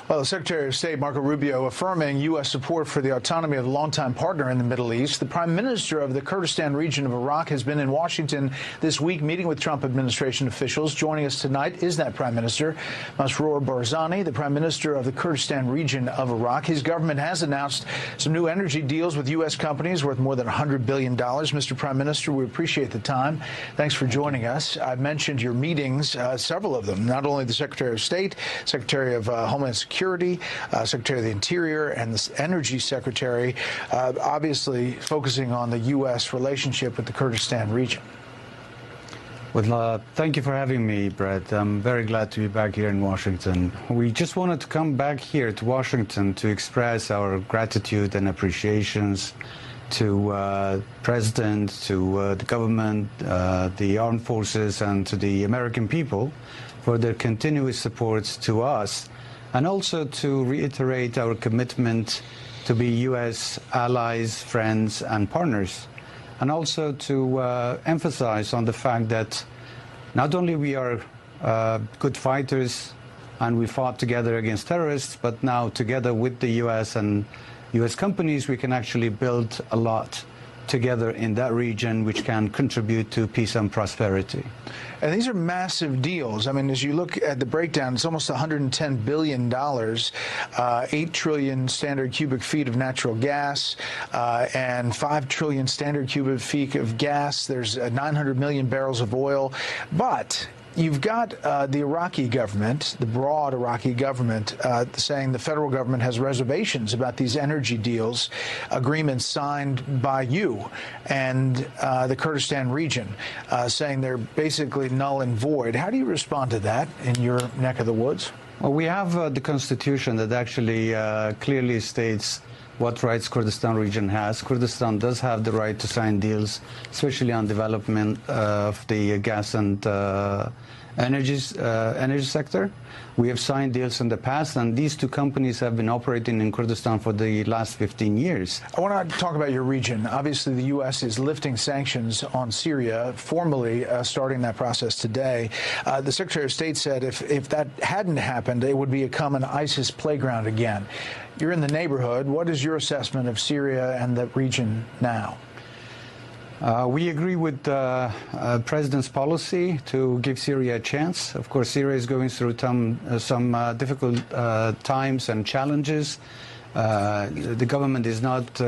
Well, Secretary of State Marco Rubio affirming U.S. support for the autonomy of a longtime partner in the Middle East. The Prime Minister of the Kurdistan region of Iraq has been in Washington this week meeting with Trump administration officials. Joining us tonight is that Prime Minister, Masrour Barzani, the Prime Minister of the Kurdistan region of Iraq. His government has announced some new energy deals with U.S. companies worth more than $100 billion. Mr. Prime Minister, we appreciate the time. Thanks for joining us. I've mentioned your meetings, several of them, not only the Secretary of State, Secretary of Homeland Security, Secretary of the Interior, and the Energy Secretary, obviously focusing on the U.S. relationship with the Kurdistan region. Well, thank you for having me, Brett. I'm very glad to be back here in Washington. We just wanted to come back here to Washington to express our gratitude and appreciations to President, to the government, the armed forces, and to the American people for their continuous support to us, and also to reiterate our commitment to be U.S. allies, friends, and partners, and also to emphasize on the fact that not only we are good fighters and we fought together against terrorists, but now together with the U.S. and U.S. companies, we can actually build a lot together in that region, which can contribute to peace and prosperity. And these are massive deals. I mean, as you look at the breakdown, it's almost $110 billion, 8 trillion standard cubic feet of natural gas, and 5 trillion standard cubic feet of gas. There's 900 million barrels of oil. But you've got the Iraqi government, the broad Iraqi government, saying the federal government has reservations about these energy deals, agreements signed by you and the Kurdistan region, saying they're basically null and void. How do you respond to that in your neck of the woods? Well, we have the Constitution that actually clearly states what rights Kurdistan region has. Kurdistan does have the right to sign deals, especially on development of the gas and energy sector. We have signed deals in the past, and these two companies have been operating in Kurdistan for the last 15 years. I want to talk about your region. Obviously, the U.S. is lifting sanctions on Syria, formally starting that process today. The Secretary of State said if that hadn't happened, it would become an ISIS playground again. You're in the neighborhood. What is your assessment of Syria and the region now? We agree with the President's policy to give Syria a chance. Of course, Syria is going through some difficult times and challenges. The government is not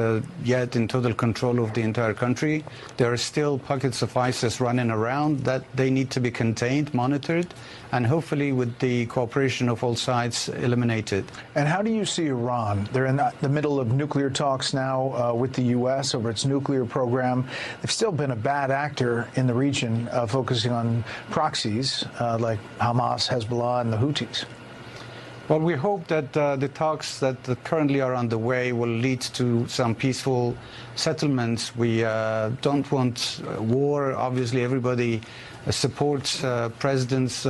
yet in total control of the entire country. There are still pockets of ISIS running around that they need to be contained, monitored, and hopefully with the cooperation of all sides eliminated. And how do you see Iran? They're in the middle of nuclear talks now with the U.S. over its nuclear program. They've still been a bad actor in the region, focusing on proxies like Hamas, Hezbollah, and the Houthis. Well, we hope that the talks that currently are underway will lead to some peaceful settlements. We don't want war. Obviously, everybody supports President's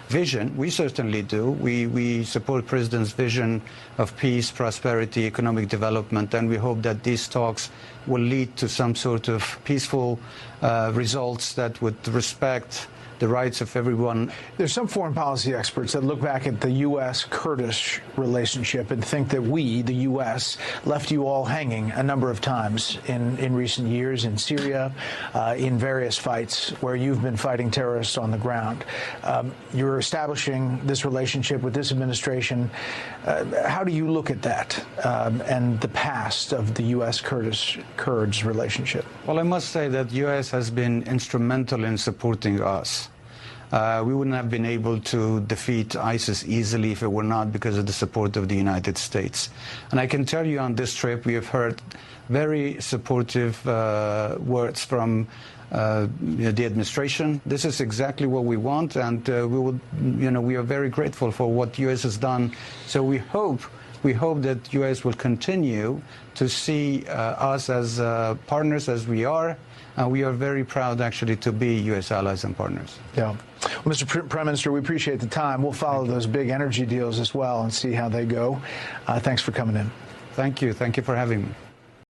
vision. We certainly do. We support President's vision of peace, prosperity, economic development, and we hope that these talks will lead to some sort of peaceful results that would respect the rights of everyone. There's some foreign policy experts that look back at the U.S.-Kurdish relationship and think that we, the U.S., left you all hanging a number of times in recent years in Syria, in various fights where you've been fighting terrorists on the ground. You're establishing this relationship with this administration. How do you look at that and the past of the U.S.-Kurds relationship? Well, I must say that the U.S. has been instrumental in supporting us. We wouldn't have been able to defeat ISIS easily if it were not because of the support of the United States. And I can tell you on this trip we have heard very supportive words from the administration. This is exactly what we want, and we are very grateful for what the U.S. has done. So we hope that the U.S. will continue to see us as partners as we are. And we are very proud, actually, to be U.S. allies and partners. Yeah. Well, Mr. Prime Minister, we appreciate the time. We'll follow those big energy deals as well and see how they go. Thanks for coming in. Thank you. Thank you for having me.